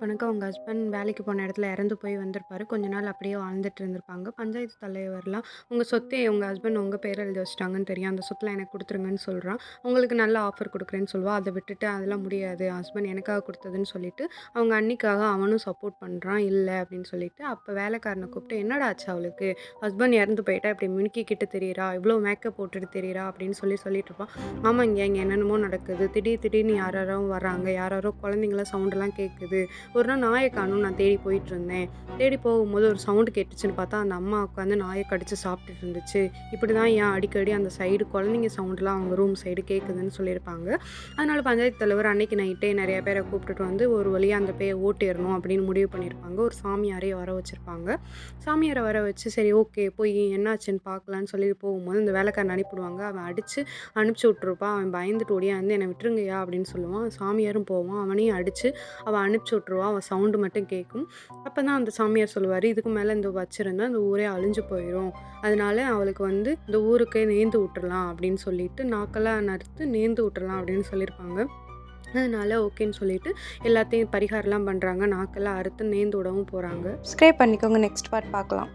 பண்ணக்க அவங்க ஹஸ்பண்ட் வேலைக்கு போன இடத்துல இறந்து போய் வந்திருப்பாரு. கொஞ்ச நாள் அப்படியே வாழ்ந்துட்டு இருந்திருப்பாங்க. பஞ்சாயத்து தலைவர்லாம் உங்க சொத்த உங்க ஹஸ்பண்ட் உங்க பேர எழுதி வச்சுட்டாங்கன்னு தெரியும். அந்த சொத்துல எனக்கு குடுத்துருங்கன்னு சொல்றான். உங்களுக்கு நல்ல ஆஃபர் குடுக்குறேன்னு சொல்லுவா. அத விட்டுட்டு அதெல்லாம் முடியாது. ஹஸ்பண்ட் எனக்காக குடுத்ததுன்னு சொல்லிட்டு, அவங்க அண்ணிக்காக அவனும் சப்போர்ட் பண்றான். இல்ல அப்படின்னு சொல்லிட்டு, அப்ப வேலைக்காரன கூப்பிட்டு என்னடா ஆச்சு அவளுக்கு? ஹஸ்பண்ட் இறந்து போயிட்டா இப்படி மினுக்கிக்கிட்டு திரியிறா? இவ்ளோ மேக்கப் போட்டுட்டு திரியிறா? அப்படின்னு சொல்லிட்டு இருப்பான். ஆமாங்க இங்க என்னென்னமோ நடக்குது. திடீர்னு யாராரோ வராங்க. யாராரோ குழந்தைங்கலாம் சவுண்டெல்லாம் கேட்குது. ஒரு நாள் நாய காணோம் நான் தேடி போயிட்டுருந்தேன். தேடி போகும்போது ஒரு சவுண்ட் கேட்டுச்சுன்னு பார்த்தா, அந்த அம்மா உட்காந்து நாய கடிச்சு சாப்பிட்டுட்டு இருந்துச்சு. இப்படிதான் ஏன் அடிக்கடி அந்த சைடு குழந்தைங்க சவுண்ட்லாம் அவங்க ரூம் சைடு கேட்குதுன்னு சொல்லியிருப்பாங்க. அதனால பஞ்சாயத்து தலைவர் அன்னைக்கு நைட்டே நெறைய பேர கூப்பிட்டுட்டு வந்து ஒரு வழியா அந்த பேய ஓட்டிறணும் அப்படின்னு முடிவு பண்ணியிருப்பாங்க. ஒரு சாமியாரையும் வர வச்சிருப்பாங்க. சாமியார வர வச்சு சரி ஓகே போய் என்னாச்சுன்னு பார்க்கலான்னு சொல்லி போகும்போது இந்த வேலைக்காரன அனுப்பிடுவாங்க. அவன் அடிச்சு அனுப்பிச்சு விட்டுருப்பான். அவன் பயந்துட்டு ஓடியாந்து "என்ன விட்டுருங்கய்யா" அப்படின்னு சொல்லுவான். சாமியாரும் போவான். அவனையும் அடிச்சு அவ அனுப்பிச்சு விட்டுருவா. அவ சவுண்டு மட்டும் கேட்கும். அப்பதான் அந்த சாமியார் சொல்லுவாரு, "இதுக்கு மேல இந்த வச்சிருந்தா இந்த ஊரே அழிஞ்சு போயிரும். அதனால அவளுக்கு வந்து இந்த ஊருக்கே நேந்து விட்டுறலாம்" அப்படின்னு சொல்லிட்டு நாக்கெல்லாம் நறுத்து நேந்து விட்டுறலாம் அப்படின்னு சொல்லியிருப்பாங்க. அதனால ஓகேன்னு சொல்லிட்டு எல்லாத்தையும் பரிகாரம்லாம் பண்றாங்க. நாக்கெல்லாம் அறுத்து நேந்து விடவும் போறாங்க. சப்ஸ்கிரைப் பண்ணிக்கோங்க. நெக்ஸ்ட் பார்ட் பார்க்கலாம்.